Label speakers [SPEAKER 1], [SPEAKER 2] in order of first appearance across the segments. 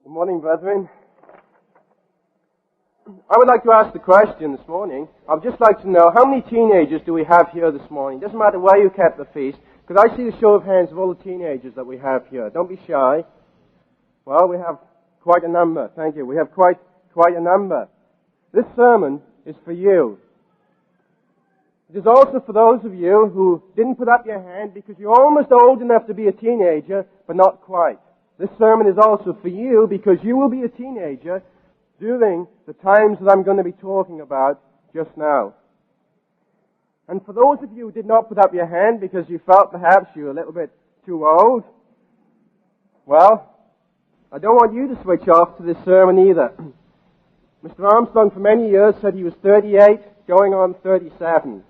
[SPEAKER 1] Good morning, brethren. I would like to ask the question this morning. I'd just like to know, how many teenagers do we have here this morning? Doesn't matter where you kept the feast. Could I see a show of hands of all the teenagers that we have here? Don't be shy. Well, we have quite a number. Thank you. We have quite a number. This sermon is for you. It is also for those of you who didn't put up your hand because you're almost old enough to be a teenager, but not quite. This sermon is also for you because you will be a teenager during the times that I'm going to be talking about just now. And for those of you who did not put up your hand because you felt perhaps you were a little bit too old, well, I don't want you to switch off to this sermon either. Mr. Armstrong for many years said he was 38 going on 37.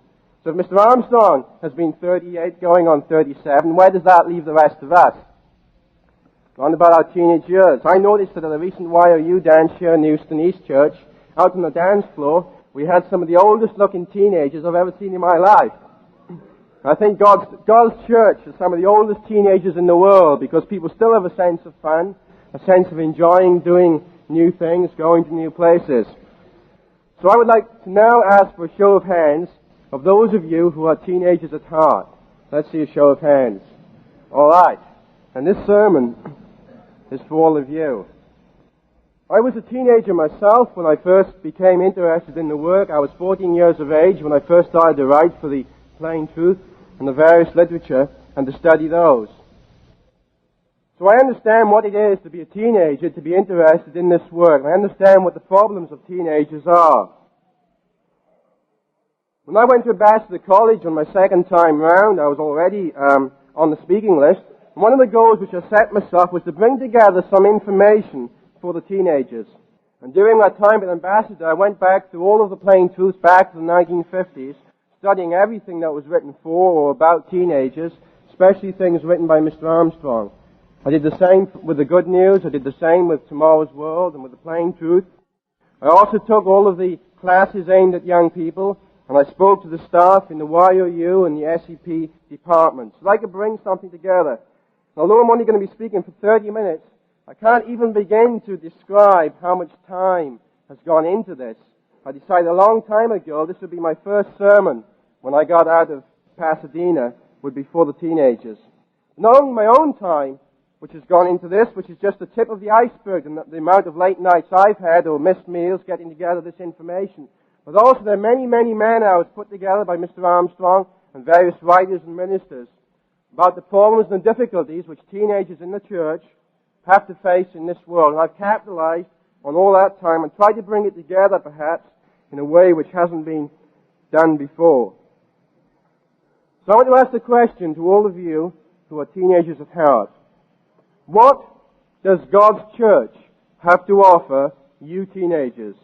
[SPEAKER 1] So if Mr. Armstrong has been 38 going on 37, where does that leave the rest of us? On about our teenage years. I noticed that at a recent YOU dance here in Houston East Church, out on the dance floor, we had some of the oldest looking teenagers I've ever seen in my life. I think God's church is some of the oldest teenagers in the world because people still have a sense of fun, a sense of enjoying doing new things, going to new places. So I would like to now ask for a show of hands of those of you who are teenagers at heart. Let's see a show of hands. All right. And this sermon is for all of you. I was a teenager myself when I first became interested in the work. I was 14 years of age when I first started to write for the Plain Truth and the various literature and to study those. So I understand what it is to be a teenager, to be interested in this work. I understand what the problems of teenagers are. When I went to Ambassador College on my second time round, I was already on the speaking list. One of the goals which I set myself was to bring together some information for the teenagers. And during my time at Ambassador, I went back through all of the Plain Truths back to the 1950s, studying everything that was written for or about teenagers, especially things written by Mr. Armstrong. I did the same with the Good News. I did the same with Tomorrow's World and with the Plain Truth. I also took all of the classes aimed at young people, and I spoke to the staff in the YOU and the SEP departments so I could bring something together. Although I'm only going to be speaking for 30 minutes, I can't even begin to describe how much time has gone into this. I decided a long time ago this would be my first sermon when I got out of Pasadena, would be for the teenagers. Not only my own time, which has gone into this, which is just the tip of the iceberg and the amount of late nights I've had or missed meals getting together this information, but also there are many, many man-hours put together by Mr. Armstrong and various writers and ministers about the problems and difficulties which teenagers in the church have to face in this world. And I've capitalized on all that time and tried to bring it together, perhaps, in a way which hasn't been done before. So I want to ask the question to all of you who are teenagers at heart. What does God's church have to offer you teenagers?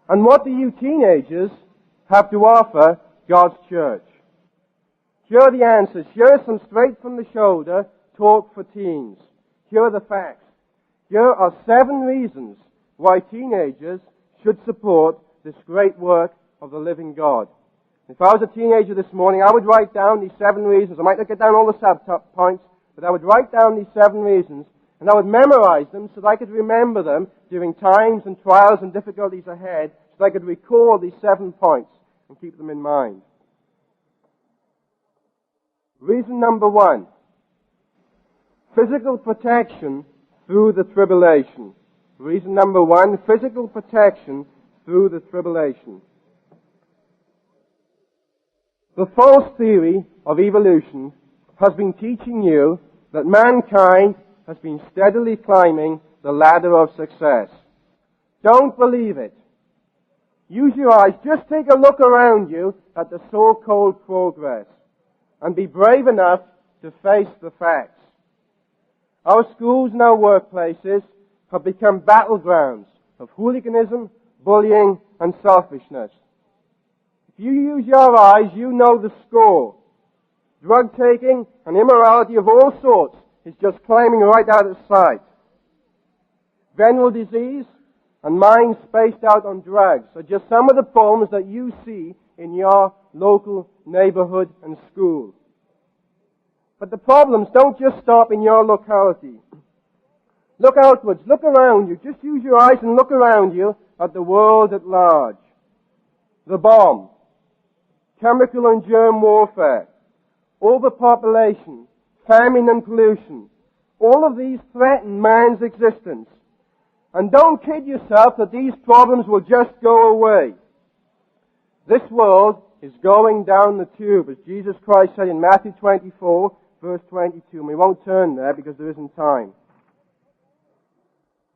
[SPEAKER 1] And what do you teenagers have to offer God's church? Here are the answers. Here are some straight from the shoulder talk for teens. Here are the facts. Here are 7 reasons why teenagers should support this great work of the living God. If I was a teenager this morning, I would write down these 7 reasons. I might not get down all the sub-top points, but I would write down these 7 reasons, and I would memorize them so that I could remember them during times and trials and difficulties ahead, so that I could recall these 7 points and keep them in mind. Reason number 1, physical protection through the tribulation. Reason number 1, physical protection through the tribulation. The false theory of evolution has been teaching you that mankind has been steadily climbing the ladder of success. Don't believe it. Use your eyes. Just take a look around you at the so-called progress and be brave enough to face the facts. Our schools and our workplaces have become battlegrounds of hooliganism, bullying, and selfishness. If you use your eyes, you know the score. Drug taking and immorality of all sorts is just climbing right out of sight. Venereal disease and minds spaced out on drugs are just some of the problems that you see in your local neighborhood and school. But the problems don't just stop in your locality. Look outwards, look around you. Just use your eyes and look around you at the world at large. The bomb, chemical and germ warfare, overpopulation, famine and pollution. All of these threaten man's existence. And don't kid yourself that these problems will just go away. This world is going down the tube, as Jesus Christ said in Matthew 24, verse 22. And we won't turn there because there isn't time.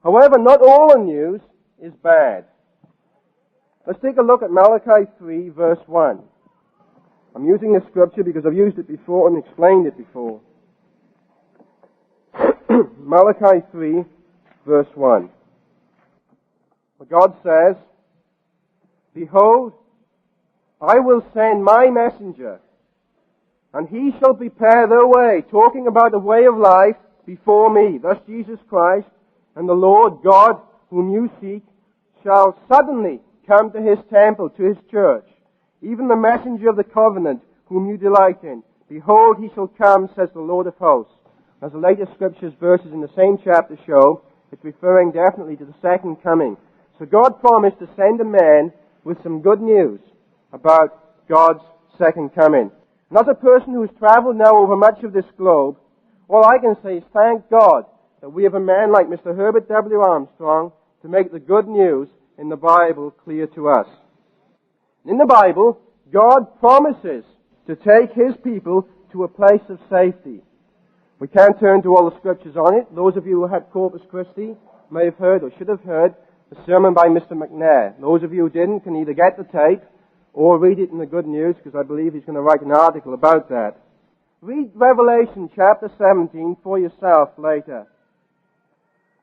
[SPEAKER 1] However, not all the news is bad. Let's take a look at Malachi 3, verse 1. I'm using this scripture because I've used it before and explained it before. Malachi 3, verse 1. Where God says, Behold, I will send my messenger, and he shall prepare the way, talking about the way of life before me. Thus Jesus Christ and the Lord God whom you seek shall suddenly come to his temple, to his church, even the messenger of the covenant whom you delight in. Behold, he shall come, says the Lord of hosts. As the later scriptures, verses in the same chapter show, it's referring definitely to the second coming. So God promised to send a man with some good news about God's second coming. And as a person who has traveled now over much of this globe, all I can say is thank God that we have a man like Mr. Herbert W. Armstrong to make the good news in the Bible clear to us. In the Bible, God promises to take his people to a place of safety. We can't turn to all the scriptures on it. Those of you who had Corpus Christi may have heard or should have heard the sermon by Mr. McNair. Those of you who didn't can either get the tape or read it in the Good News, because I believe he's going to write an article about that. Read Revelation chapter 17 for yourself later.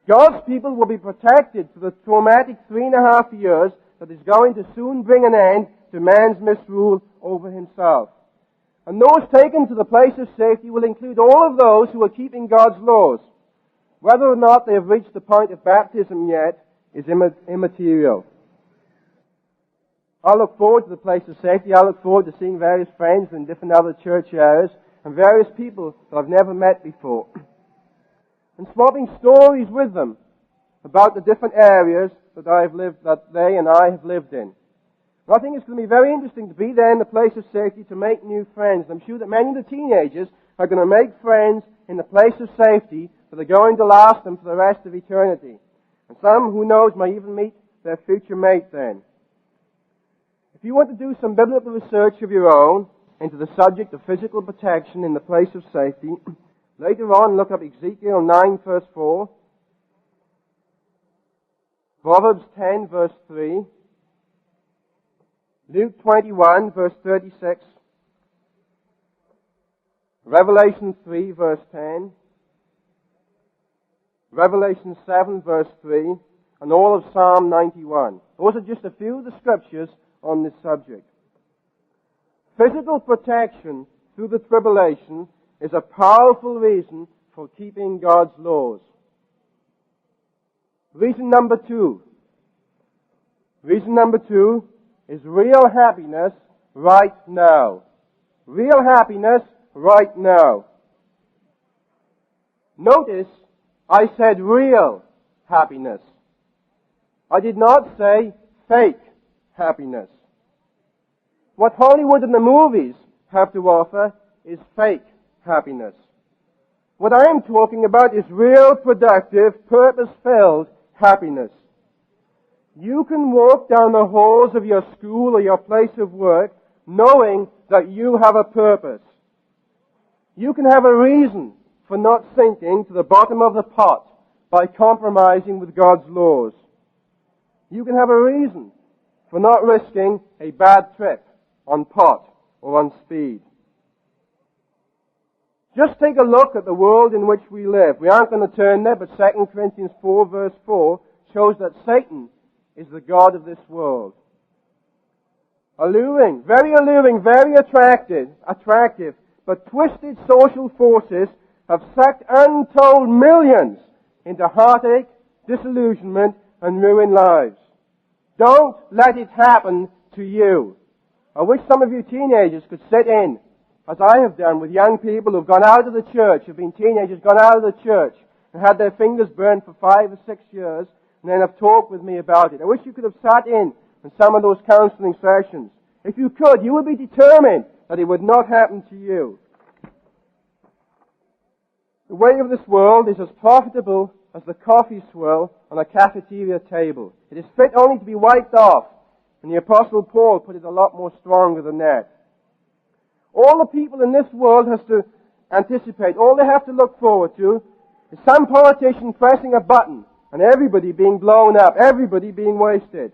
[SPEAKER 1] God's people will be protected for the traumatic 3.5 years that is going to soon bring an end to man's misrule over himself. And those taken to the place of safety will include all of those who are keeping God's laws. Whether or not they have reached the point of baptism yet is immaterial. I look forward to the place of safety. I look forward to seeing various friends in different other church areas and various people that I've never met before. And swapping stories with them about the different areas that they and I have lived in. And I think it's going to be very interesting to be there in the place of safety to make new friends. I'm sure that many of the teenagers are going to make friends in the place of safety that are going to last them for the rest of eternity. And some, who knows, might even meet their future mate then. If you want to do some biblical research of your own into the subject of physical protection in the place of safety, later on look up Ezekiel 9 verse 4, Proverbs 10 verse 3, Luke 21 verse 36, Revelation 3 verse 10, Revelation 7 verse 3, and all of Psalm 91. Those are just a few of the scriptures on this subject. Physical protection through the tribulation is a powerful reason for keeping God's laws. Reason number two is real happiness right now. Real happiness right now. Notice I said real happiness. I did not say fake happiness. What Hollywood and the movies have to offer is fake happiness. What I am talking about is real, productive, purpose-filled happiness. You can walk down the halls of your school or your place of work knowing that you have a purpose. You can have a reason for not sinking to the bottom of the pot by compromising with God's laws. You can have a reason for not risking a bad trip on pot or on speed. Just take a look at the world in which we live. We aren't going to turn there, but 2 Corinthians 4 verse 4 shows that Satan is the god of this world. Alluring, very attractive, but twisted social forces have sucked untold millions into heartache, disillusionment, and ruined lives. Don't let it happen to you. I wish some of you teenagers could sit in, as I have done with young people who've gone out of the church, who've been teenagers, gone out of the church, and had their fingers burned for 5 or 6 years and then have talked with me about it. I wish you could have sat in on some of those counseling sessions. If you could, you would be determined that it would not happen to you. The way of this world is as profitable as the coffee swirl on a cafeteria table. It is fit only to be wiped off, and the Apostle Paul put it a lot more stronger than that. All the people in this world has to anticipate, all they have to look forward to is some politician pressing a button and everybody being blown up, everybody being wasted.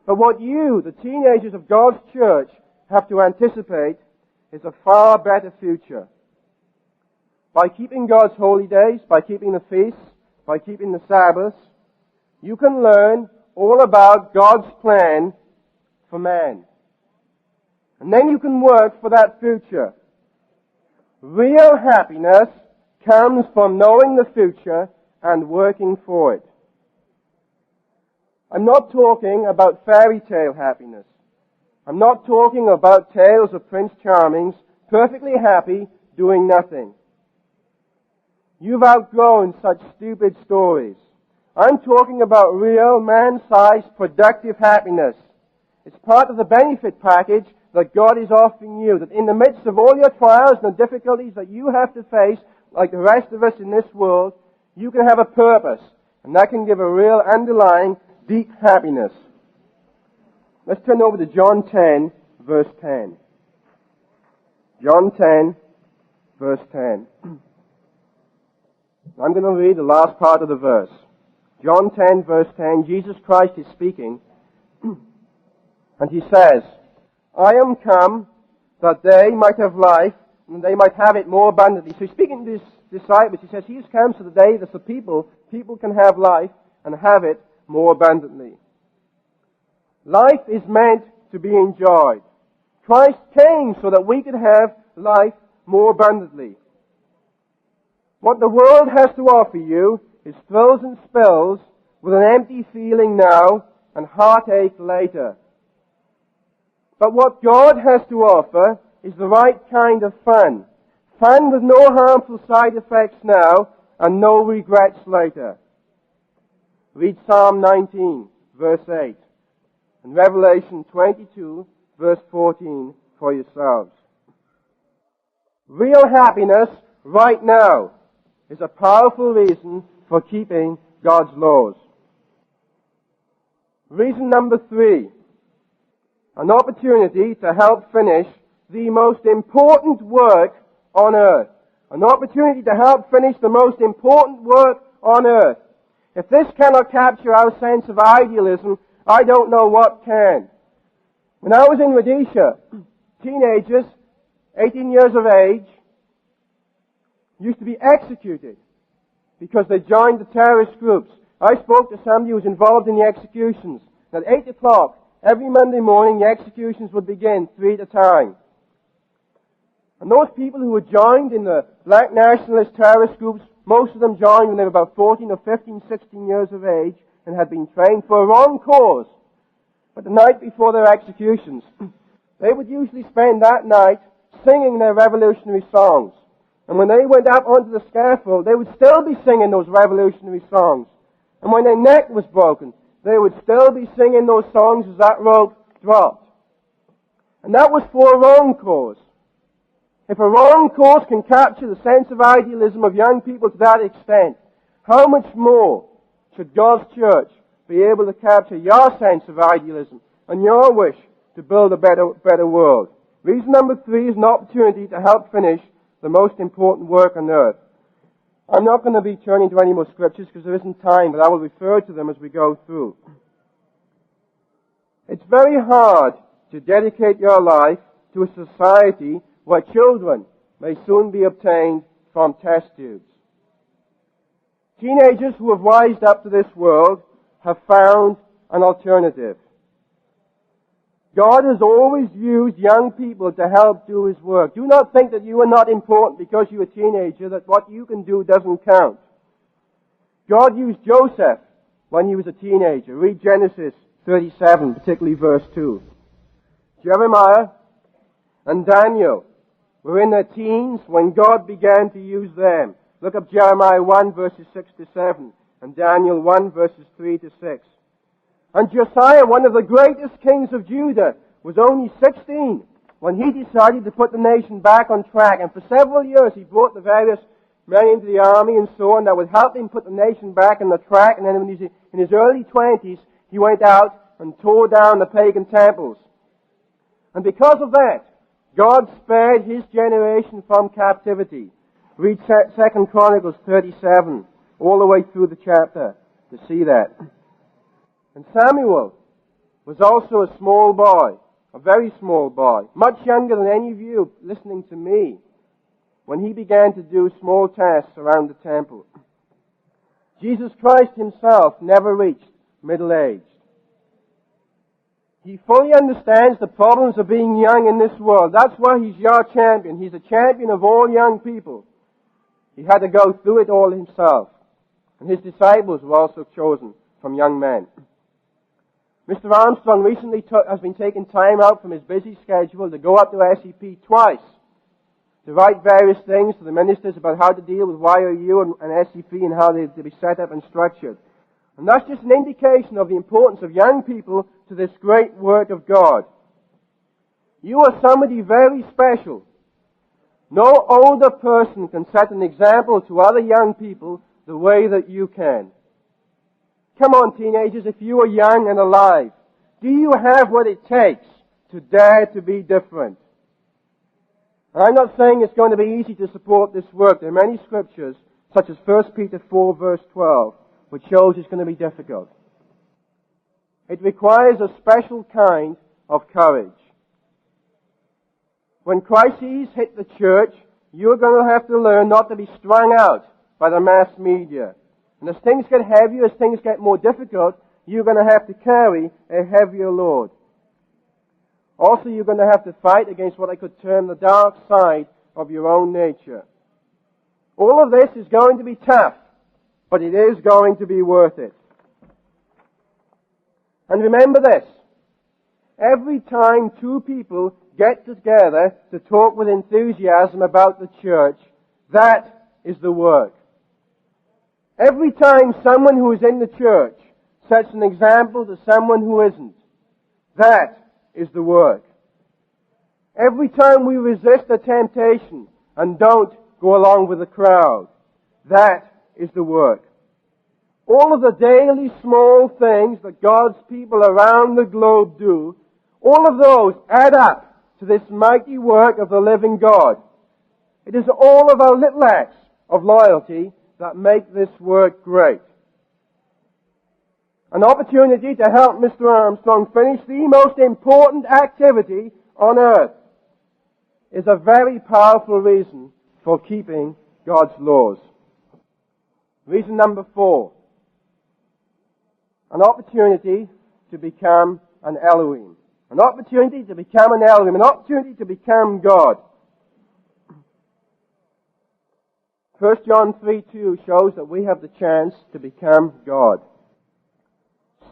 [SPEAKER 1] But what you, the teenagers of God's church, have to anticipate is a far better future. By keeping God's holy days, by keeping the feasts, by keeping the Sabbaths, you can learn all about God's plan for man. And then you can work for that future. Real happiness comes from knowing the future and working for it. I'm not talking about fairy tale happiness. I'm not talking about tales of Prince Charmings perfectly happy doing nothing. You've outgrown such stupid stories. I'm talking about real man-sized productive happiness. It's part of the benefit package that God is offering you, that in the midst of all your trials and the difficulties that you have to face, like the rest of us in this world, you can have a purpose, and that can give a real underlying deep happiness. Let's turn over to John 10, verse 10. John 10, verse 10. I'm going to read the last part of the verse. John 10, verse 10, Jesus Christ is speaking, and he says, I am come that they might have life, and they might have it more abundantly. So he's speaking to his disciples. He says, he has come so that they, the people can have life and have it more abundantly. Life is meant to be enjoyed. Christ came so that we could have life more abundantly. What the world has to offer you is thrills and spills with an empty feeling now and heartache later. But what God has to offer is the right kind of fun. Fun with no harmful side effects now and no regrets later. Read Psalm 19, verse 8, and Revelation 22, verse 14 for yourselves. Real happiness right now is a powerful reason for keeping God's laws. Reason number 3, an opportunity to help finish the most important work on earth. An opportunity to help finish the most important work on earth. If this cannot capture our sense of idealism, I don't know what can. When I was in Rhodesia, teenagers, 18 years of age, used to be executed because they joined the terrorist groups. I spoke to somebody who was involved in the executions. At 8 o'clock, every Monday morning, the executions would begin 3 at a time. And those people who were joined in the black nationalist terrorist groups, most of them joined when they were about 14 or 15, 16 years of age and had been trained for a wrong cause. But the night before their executions, they would usually spend that night singing their revolutionary songs. And when they went up onto the scaffold, they would still be singing those revolutionary songs. And when their neck was broken, they would still be singing those songs as that rope dropped. And that was for a wrong cause. If a wrong cause can capture the sense of idealism of young people to that extent, how much more should God's church be able to capture your sense of idealism and your wish to build a better world? Reason number 3 is an opportunity to help finish the most important work on earth. I'm not going to be turning to any more scriptures because there isn't time, but I will refer to them as we go through. It's very hard to dedicate your life to a society where children may soon be obtained from test tubes. Teenagers who have wised up to this world have found an alternative. God has always used young people to help do His work. Do not think that you are not important because you're a teenager, that what you can do doesn't count. God used Joseph when he was a teenager. Read Genesis 37, particularly verse 2. Jeremiah and Daniel were in their teens when God began to use them. Look up Jeremiah 1 verses 6 to 7 and Daniel 1 verses 3 to 6. And Josiah, one of the greatest kings of Judah, was only 16 when he decided to put the nation back on track. And for several years he brought the various men into the army and so on that would help him put the nation back on the track. And then in his early 20s, he went out and tore down the pagan temples. And because of that, God spared his generation from captivity. Read 2 Chronicles 37, all the way through the chapter to see that. And Samuel was also a small boy, a very small boy, much younger than any of you listening to me, when he began to do small tasks around the temple. Jesus Christ himself never reached middle age. He fully understands the problems of being young in this world. That's why he's your champion. He's a champion of all young people. He had to go through it all himself. And his disciples were also chosen from young men. Mr. Armstrong recently has been taking time out from his busy schedule to go up to SEP twice to write various things to the ministers about how to deal with YOU and SEP and how they to be set up and structured. And that's just an indication of the importance of young people to this great work of God. You are somebody very special. No older person can set an example to other young people the way that you can. Come on, teenagers, if you are young and alive, do you have what it takes to dare to be different? And I'm not saying it's going to be easy to support this work. There are many scriptures, such as 1 Peter 4 verse 12, which shows it's going to be difficult. It requires a special kind of courage. When crises hit the church, you're going to have to learn not to be strung out by the mass media. And as things get heavier, as things get more difficult, you're going to have to carry a heavier load. Also, you're going to have to fight against what I could term the dark side of your own nature. All of this is going to be tough, but it is going to be worth it. And remember this. Every time two people get together to talk with enthusiasm about the church, that is the work. Every time someone who is in the church sets an example to someone who isn't, that is the work. Every time we resist a temptation and don't go along with the crowd, that is the work. All of the daily small things that God's people around the globe do, all of those add up to this mighty work of the living God. It is all of our little acts of loyalty that make this work great. An opportunity to help Mr. Armstrong finish the most important activity on earth is a very powerful reason for keeping God's laws. Reason number 4. An opportunity to become an Elohim. An opportunity to become an Elohim. An opportunity to become God. 1 John 3:2 shows that we have the chance to become God.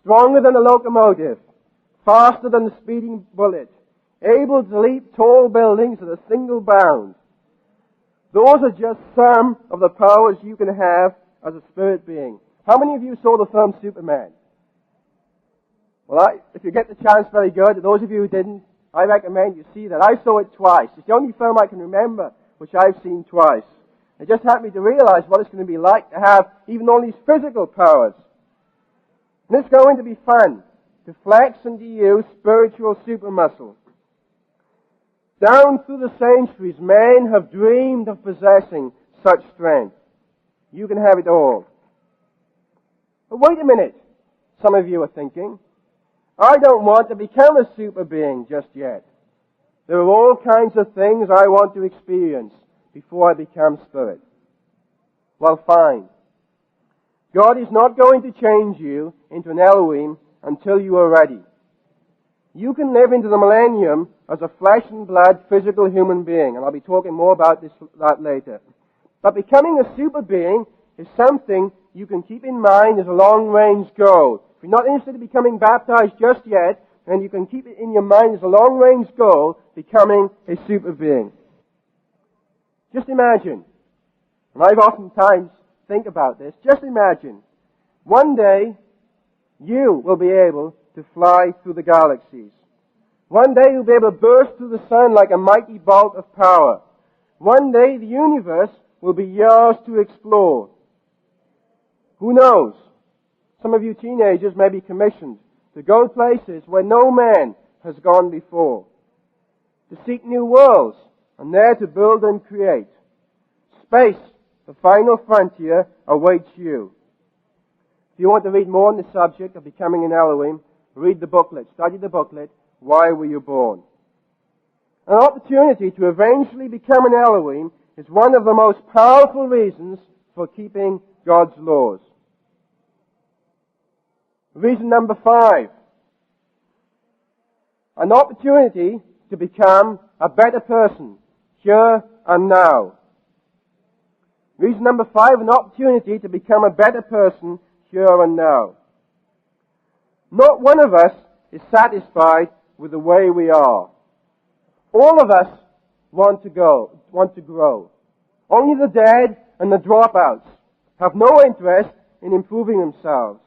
[SPEAKER 1] Stronger than a locomotive, faster than a speeding bullet, able to leap tall buildings at a single bound. Those are just some of the powers you can have as a spirit being. How many of you saw the film Superman? Well, if you get the chance, very good. Those of you who didn't, I recommend you see that. I saw it twice. It's the only film I can remember which I've seen twice. It just helped me to realize what it's going to be like to have even all these physical powers. And it's going to be fun to flex and to use spiritual super muscle. Down through the centuries, men have dreamed of possessing such strength. You can have it all. But wait a minute, some of you are thinking. I don't want to become a super being just yet. There are all kinds of things I want to experience before I become spirit. Well, fine. God is not going to change you into an Elohim until you are ready. You can live into the millennium as a flesh and blood physical human being, and I'll be talking more about that later. But becoming a super being is something you can keep in mind as a long-range goal. If you're not interested in becoming baptized just yet, then you can keep it in your mind as a long-range goal, becoming a super being. Just imagine And I've oftentimes think about this. Just imagine, one day you will be able to fly through the galaxies. One day you'll be able to burst through the sun like a mighty bolt of power. One day the universe will be yours to explore. Who knows? Some of you teenagers may be commissioned to go places where no man has gone before, to seek new worlds, and there to build and create. Space, the final frontier, awaits you. If you want to read more on the subject of becoming an Elohim, read the booklet, study the booklet, Why Were You Born? An opportunity to eventually become an Elohim is one of the most powerful reasons for keeping God's laws. Reason number 5. An opportunity to become a better person, here and now. Reason number 5, an opportunity to become a better person, here and now. Not one of us is satisfied with the way we are. All of us want to grow. Only the dead and the dropouts have no interest in improving themselves.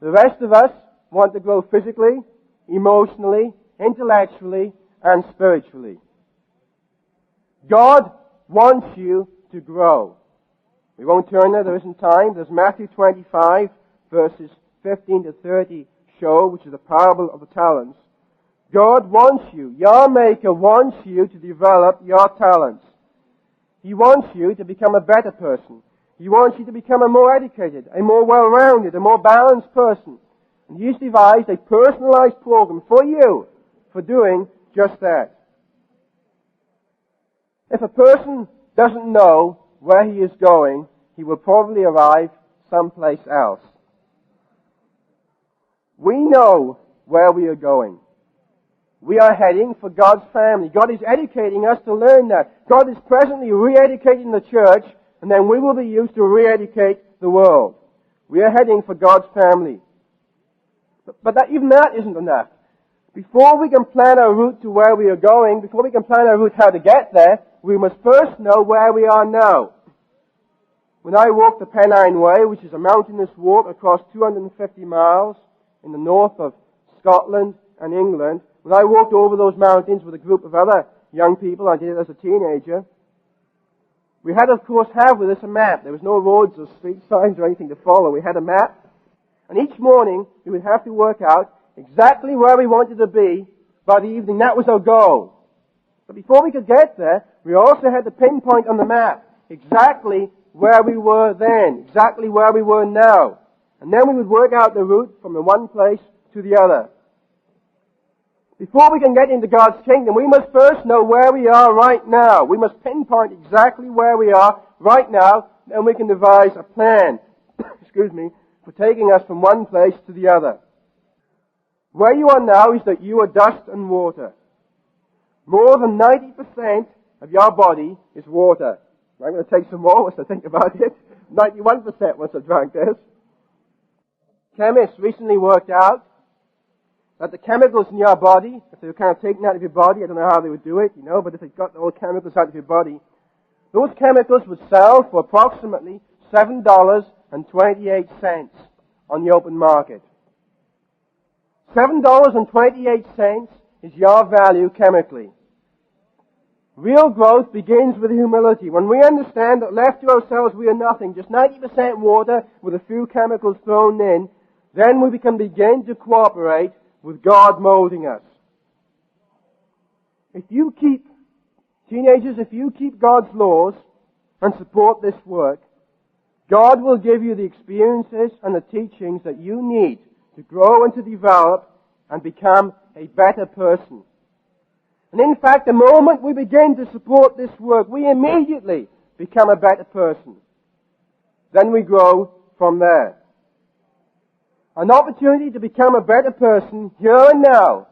[SPEAKER 1] The rest of us want to grow physically, emotionally, intellectually, and spiritually. God wants you to grow. We won't turn there isn't time. There's Matthew 25, verses 15 to 30 show, which is the parable of the talents. God wants you, your Maker wants you to develop your talents. He wants you to become a better person. He wants you to become a more educated, a more well-rounded, a more balanced person. And He's devised a personalized program for you for doing just that. If a person doesn't know where he is going, he will probably arrive someplace else. We know where we are going. We are heading for God's family. God is educating us to learn that. God is presently re-educating the church, and then we will be used to re-educate the world. We are heading for God's family. But even that isn't enough. Before we can plan our route to where we are going, before we can plan our route how to get there, we must first know where we are now. When I walked the Pennine Way, which is a mountainous walk across 250 miles in the north of Scotland and England, when I walked over those mountains with a group of other young people, I did it as a teenager, we had, of course, have with us a map. There was no roads or street signs or anything to follow. We had a map. And each morning, we would have to work out exactly where we wanted to be by the evening. That was our goal. But before we could get there, we also had to pinpoint on the map exactly where we were then, exactly where we were now. And then we would work out the route from the one place to the other. Before we can get into God's kingdom, we must first know where we are right now. We must pinpoint exactly where we are right now, and we can devise a plan, for taking us from one place to the other. Where you are now is that you are dust and water. More than 90% of your body is water. I'm going to take some more once I think about it. 91% once I've drank this. Chemists recently worked out that the chemicals in your body, if they were kind of taken out of your body, I don't know how they would do it, but if they got all the chemicals out of your body, those chemicals would sell for approximately $7.28 on the open market. $7.28 is your value chemically. Real growth begins with humility. When we understand that left to ourselves we are nothing, just 90% water with a few chemicals thrown in, then we can begin to cooperate with God molding us. If you keep God's laws and support this work, God will give you the experiences and the teachings that you need to grow and to develop and become a better person. And in fact, the moment we begin to support this work, we immediately become a better person. Then we grow from there. An opportunity to become a better person here and now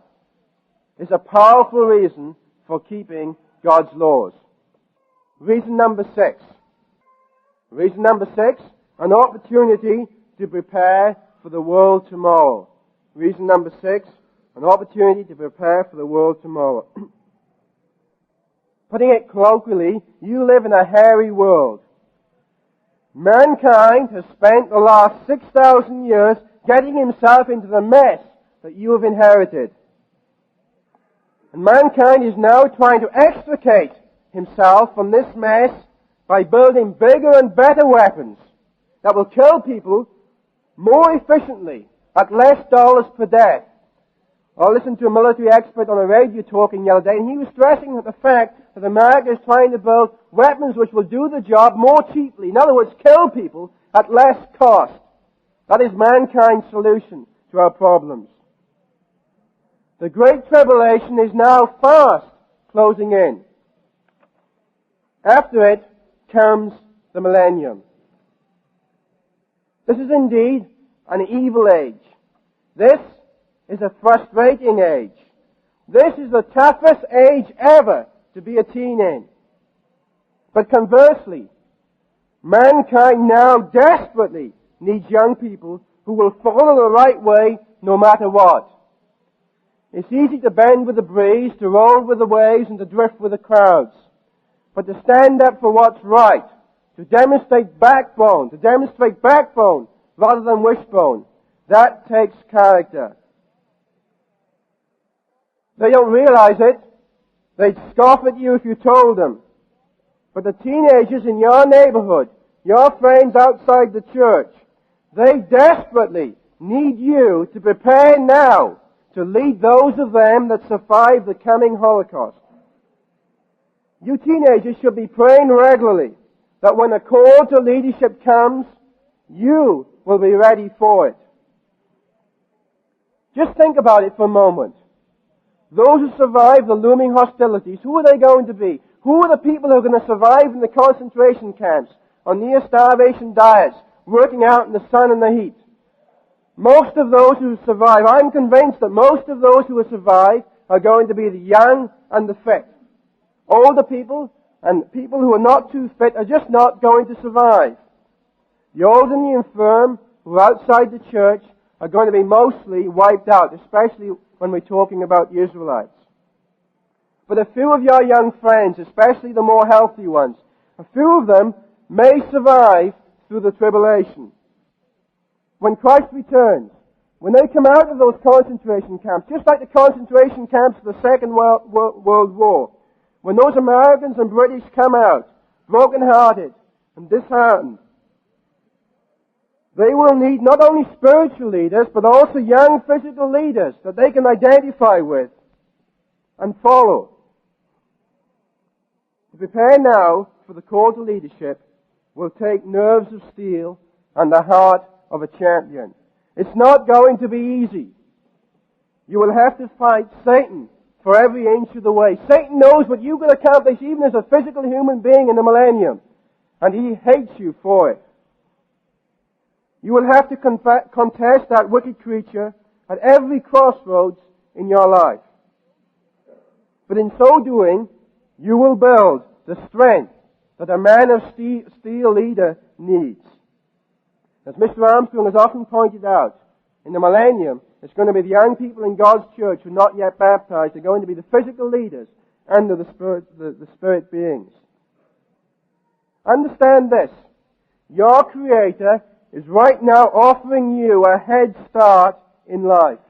[SPEAKER 1] is a powerful reason for keeping God's laws. Reason number 6. Reason number 6, an opportunity to prepare for the world tomorrow. Reason number 6, an opportunity to prepare for the world tomorrow. Putting it colloquially, you live in a hairy world. Mankind has spent the last 6,000 years getting himself into the mess that you have inherited. And mankind is now trying to extricate himself from this mess by building bigger and better weapons that will kill people more efficiently at less dollars per death. I listened to a military expert on a radio talking the other day, and he was stressing the fact that America is trying to build weapons which will do the job more cheaply. In other words, kill people at less cost. That is mankind's solution to our problems. The Great Tribulation is now fast closing in. After it comes the millennium. This is indeed an evil age. This is a frustrating age. This is the toughest age ever to be a teen in. But conversely, mankind now desperately needs young people who will follow the right way no matter what. It's easy to bend with the breeze, to roll with the waves, and to drift with the crowds. But to stand up for what's right, to demonstrate backbone rather than wishbone, that takes character. They don't realize it. They'd scoff at you if you told them. But the teenagers in your neighborhood, your friends outside the church, they desperately need you to prepare now to lead those of them that survive the coming Holocaust. You teenagers should be praying regularly that when a call to leadership comes, you will be ready for it. Just think about it for a moment. Those who survive the looming hostilities, who are they going to be? Who are the people who are going to survive in the concentration camps, on near starvation diets, working out in the sun and the heat? Most of those who survive, I'm convinced that most of those who will survive are going to be the young and the fit. Older people and people who are not too fit are just not going to survive. The old and the infirm who are outside the church are going to be mostly wiped out, especially when we're talking about the Israelites. But a few of your young friends, especially the more healthy ones, a few of them may survive through the tribulation. When Christ returns, when they come out of those concentration camps, just like the concentration camps of the Second World War, when those Americans and British come out, broken-hearted and disheartened, they will need not only spiritual leaders, but also young physical leaders that they can identify with and follow. To prepare now for the call to leadership will take nerves of steel and the heart of a champion. It's not going to be easy. You will have to fight Satan for every inch of the way. Satan knows what you can accomplish even as a physical human being in the millennium, and he hates you for it. You will have to contest that wicked creature at every crossroads in your life. But in so doing, you will build the strength that a man of steel leader needs. As Mr. Armstrong has often pointed out, in the millennium, it's going to be the young people in God's church who are not yet baptized. They're going to be the physical leaders and the spirit beings. Understand this. Your Creator is right now offering you a head start in life.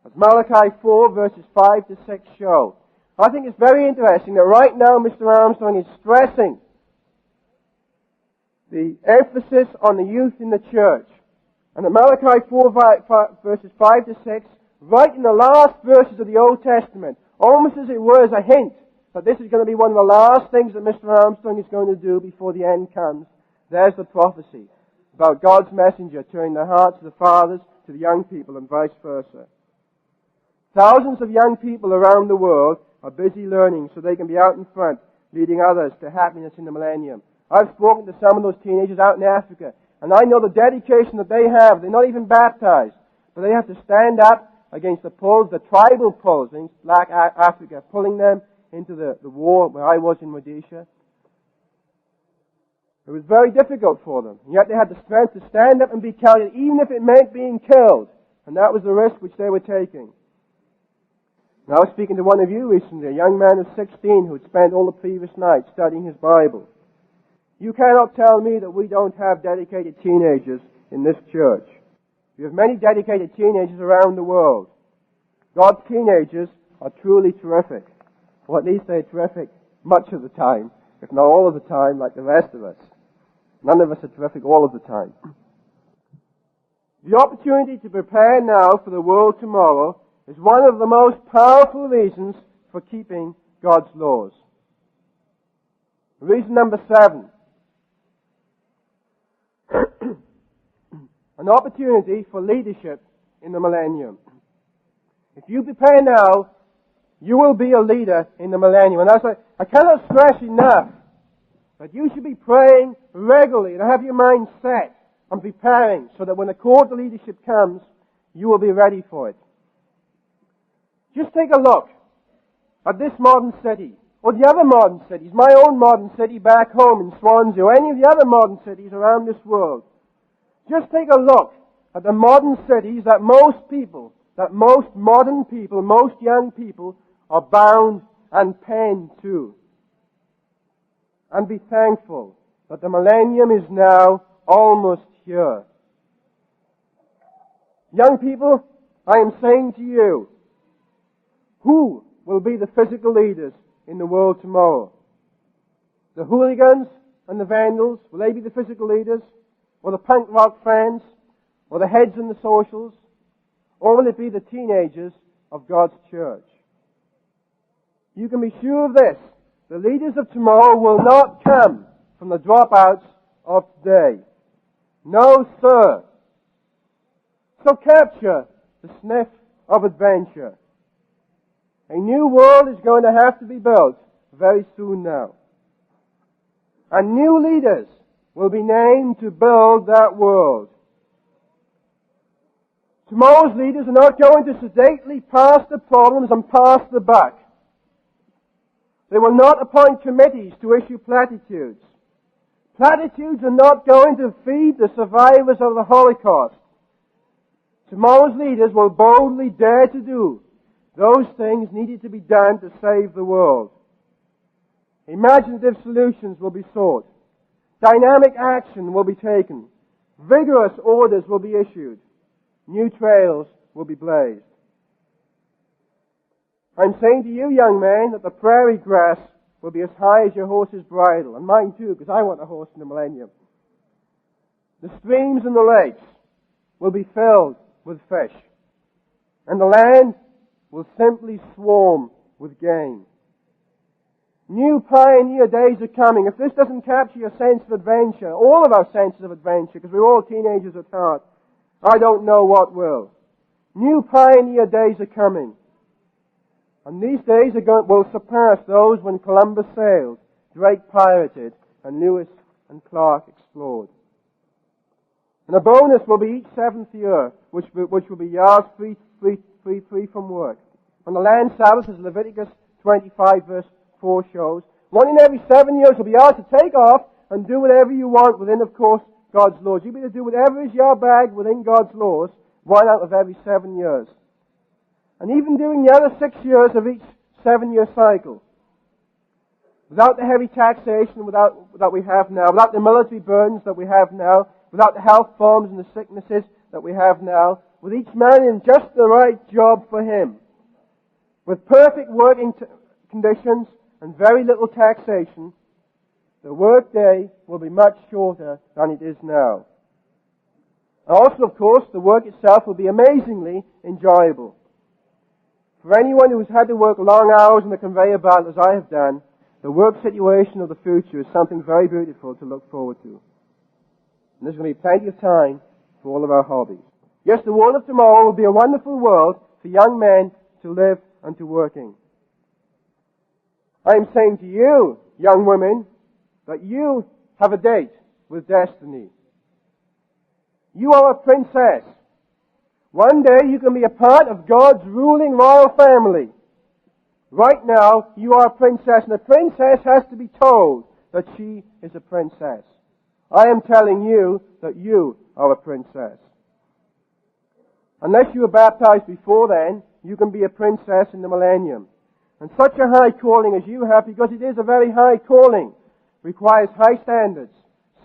[SPEAKER 1] As Malachi 4 verses 5 to 6 show. I think it's very interesting that right now Mr. Armstrong is stressing the emphasis on the youth in the church. And at Malachi 4 verses 5 to 6, right in the last verses of the Old Testament, almost as it were as a hint that this is going to be one of the last things that Mr. Armstrong is going to do before the end comes, there's the prophecy about God's messenger turning the hearts of the fathers to the young people and vice versa. Thousands of young people around the world are busy learning so they can be out in front, leading others to happiness in the millennium. I've spoken to some of those teenagers out in Africa, and I know the dedication that they have. They're not even baptized, but they have to stand up against the pulls, the tribal pulls in Black Africa, pulling them into the war where I was in Rhodesia. It was very difficult for them, and yet they had the strength to stand up and be counted, even if it meant being killed, and that was the risk which they were taking. And I was speaking to one of you recently, a young man of 16 who had spent all the previous night studying his Bible. You cannot tell me that we don't have dedicated teenagers in this church. We have many dedicated teenagers around the world. God's teenagers are truly terrific. Or at least they're terrific much of the time, if not all of the time, like the rest of us. None of us are terrific all of the time. The opportunity to prepare now for the world tomorrow is one of the most powerful reasons for keeping God's laws. Reason number 7. An opportunity for leadership in the millennium. If you prepare now, you will be a leader in the millennium. And I cannot stress enough that you should be praying regularly and have your mind set on preparing so that when the call to leadership comes, you will be ready for it. Just take a look at this modern city, or the other modern cities, my own modern city back home in Swansea, or any of the other modern cities around this world. Just take a look at the modern cities that most modern people, most young people are bound and penned to. And be thankful that the millennium is now almost here. Young people, I am saying to you, who will be the physical leaders in the world tomorrow? The hooligans and the vandals, will they be the physical leaders? Or the punk rock fans? Or the heads in the socials? Or will it be the teenagers of God's church? You can be sure of this. The leaders of tomorrow will not come from the dropouts of today. No, sir. So capture the sniff of adventure. A new world is going to have to be built very soon now. And new leaders will be named to build that world. Tomorrow's leaders are not going to sedately pass the problems and pass the buck. They will not appoint committees to issue platitudes. Platitudes are not going to feed the survivors of the Holocaust. Tomorrow's leaders will boldly dare to do those things needed to be done to save the world. Imaginative solutions will be sought. Dynamic action will be taken. Vigorous orders will be issued. New trails will be blazed. I'm saying to you, young man, that the prairie grass will be as high as your horse's bridle, and mine too, because I want a horse in the millennium. The streams and the lakes will be filled with fish, and the land will simply swarm with game. New pioneer days are coming. If this doesn't capture your sense of adventure, all of our senses of adventure, because we're all teenagers at heart, I don't know what will. New pioneer days are coming. And these days will surpass those when Columbus sailed, Drake pirated, and Lewis and Clark explored. And a bonus will be each 7th year, which will be yards free from work. On the land Sabbath, as Leviticus 25 verse 4 shows, one in every 7 years will be asked to take off and do whatever you want within, of course, God's laws. You'll be to do whatever is your bag within God's laws, 1 out of every 7 years. And even during the other 6 years of each 7-year cycle, without the heavy taxation that we have now, without the military burdens that we have now, without the health forms and the sicknesses that we have now, with each man in just the right job for him, with perfect working conditions and very little taxation, the workday will be much shorter than it is now. Also, of course, the work itself will be amazingly enjoyable. For anyone who has had to work long hours in the conveyor belt as I have done, the work situation of the future is something very beautiful to look forward to. And there's going to be plenty of time for all of our hobbies. Yes, the world of tomorrow will be a wonderful world for young men to live and to work in. I am saying to you, young women, that you have a date with destiny. You are a princess. One day you can be a part of God's ruling royal family. Right now, you are a princess, and a princess has to be told that she is a princess. I am telling you that you are a princess. Unless you were baptized before then, you can be a princess in the millennium. And such a high calling as you have, because it is a very high calling, requires high standards,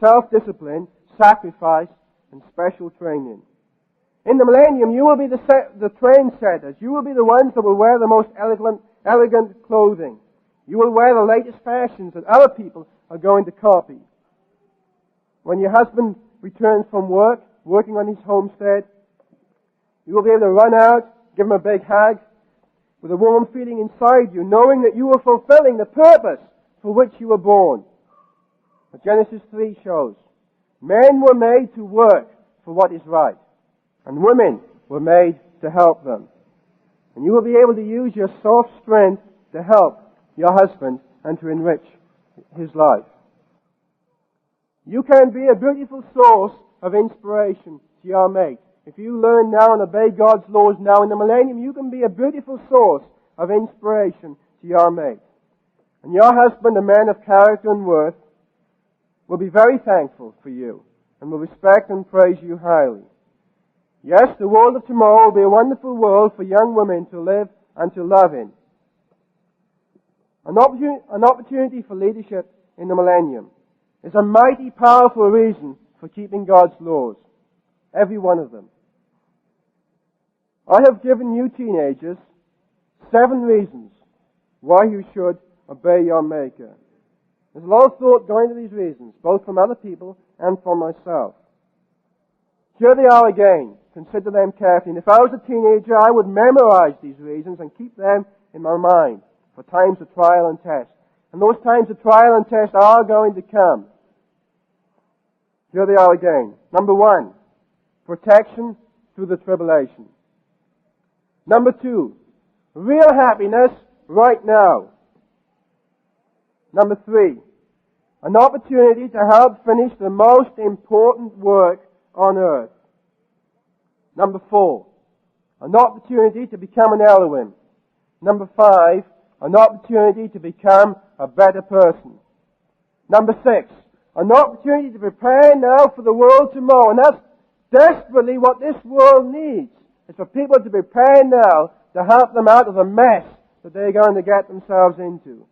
[SPEAKER 1] self-discipline, sacrifice, and special training. In the millennium, you will be the trendsetters. You will be the ones that will wear the most elegant clothing. You will wear the latest fashions that other people are going to copy. When your husband returns from work, working on his homestead, you will be able to run out, give him a big hug, with a warm feeling inside you, knowing that you are fulfilling the purpose for which you were born. But Genesis 3 shows, men were made to work for what is right, and women were made to help them. And you will be able to use your soft strength to help your husband and to enrich his life. You can be a beautiful source of inspiration to your mate. If you learn now and obey God's laws now in the millennium, you can be a beautiful source of inspiration to your mate. And your husband, a man of character and worth, will be very thankful for you and will respect and praise you highly. Yes, the world of tomorrow will be a wonderful world for young women to live and to love in. An opportunity for leadership in the millennium is a mighty powerful reason for keeping God's laws. Every one of them. I have given you teenagers 7 reasons why you should obey your Maker. There's a lot of thought going into these reasons, both from other people and from myself. Here they are again. Consider them carefully. And if I was a teenager, I would memorize these reasons and keep them in my mind for times of trial and test. And those times of trial and test are going to come. Here they are again. Number 1, protection through the tribulation. Number 2, real happiness right now. Number 3, an opportunity to help finish the most important work on earth. Number 4, an opportunity to become an Elohim. Number 5, an opportunity to become a better person. Number 6, an opportunity to prepare now for the world tomorrow. And that's desperately what this world needs. It's for people to prepare now to help them out of the mess that they're going to get themselves into.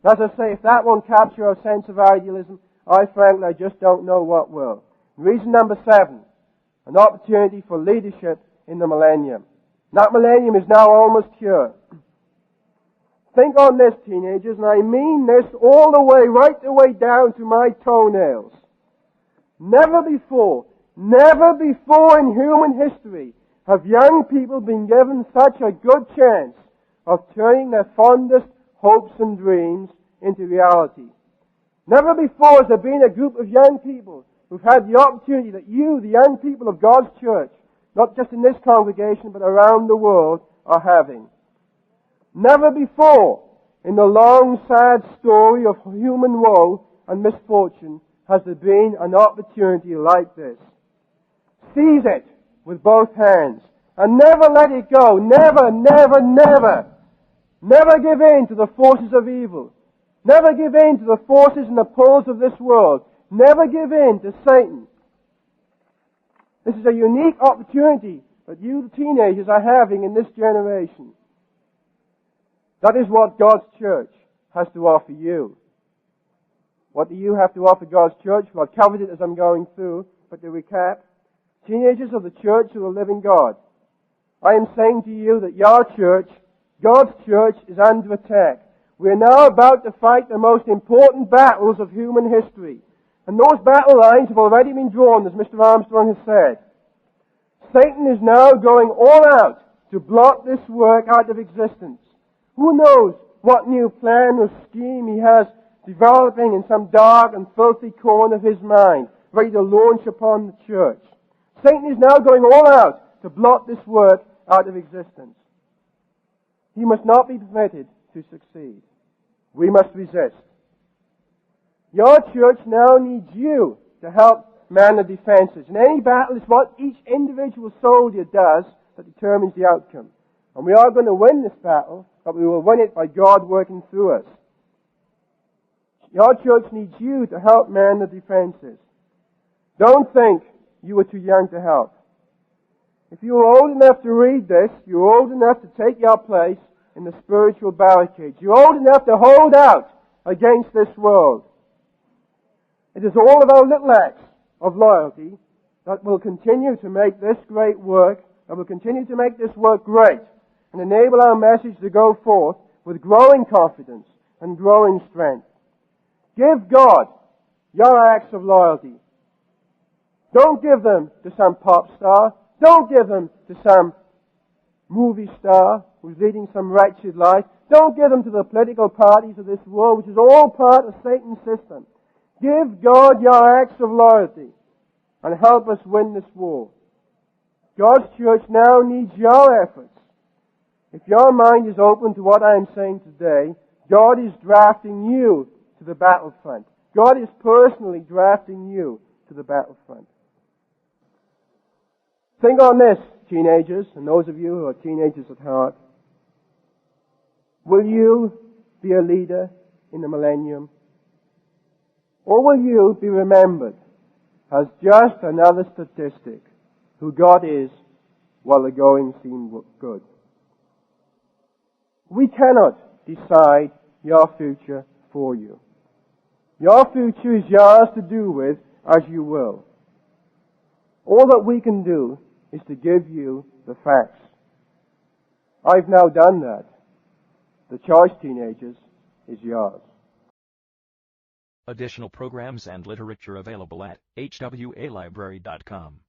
[SPEAKER 1] As I say, if that won't capture our sense of idealism, I just don't know what will. Reason number 7, an opportunity for leadership in the millennium. That millennium is now almost here. Think on this, teenagers, and I mean this all the way, right the way down to my toenails. Never before in human history have young people been given such a good chance of turning their fondest hopes and dreams into reality. Never before has there been a group of young people who've had the opportunity that you, the young people of God's church, not just in this congregation but around the world, are having. Never before in the long, sad story of human woe and misfortune has there been an opportunity like this. Seize it with both hands and never let it go. Never, never, never. Never give in to the forces of evil. Never give in to the forces and the pulls of this world. Never give in to Satan. This is a unique opportunity that you teenagers are having in this generation. That is what God's church has to offer you. What do you have to offer God's church? Well, I've covered it as I'm going through, but to recap, teenagers of the church of the living God, I am saying to you that your church, God's church, is under attack. We are now about to fight the most important battles of human history. And those battle lines have already been drawn, as Mr. Armstrong has said. Satan is now going all out to blot this work out of existence. Who knows what new plan or scheme he has developing in some dark and filthy corner of his mind, ready to launch upon the church. Satan is now going all out to blot this work out of existence. He must not be permitted to succeed. We must resist. Your church now needs you to help man the defenses. In any battle, it's what each individual soldier does that determines the outcome. And we are going to win this battle, but we will win it by God working through us. Your church needs you to help man the defenses. Don't think you are too young to help. If you are old enough to read this, you're old enough to take your place in the spiritual barricades. You're old enough to hold out against this world. It is all of our little acts of loyalty that will continue to make this great work, that will continue to make this work great, and enable our message to go forth with growing confidence and growing strength. Give God your acts of loyalty. Don't give them to some pop star. Don't give them to some movie star who's leading some wretched life. Don't give them to the political parties of this world, which is all part of Satan's system. Give God your acts of loyalty and help us win this war. God's church now needs your efforts. If your mind is open to what I am saying today, God is drafting you to the battlefront. God is personally drafting you to the battlefront. Think on this, teenagers, and those of you who are teenagers at heart. Will you be a leader in the millennium? Or will you be remembered as just another statistic who God is while the going seemed good? We cannot decide your future for you. Your future is yours to do with as you will. All that we can do is to give you the facts. I've now done that. The choice, teenagers, is yours.
[SPEAKER 2] Additional programs and literature available at hwalibrary.com.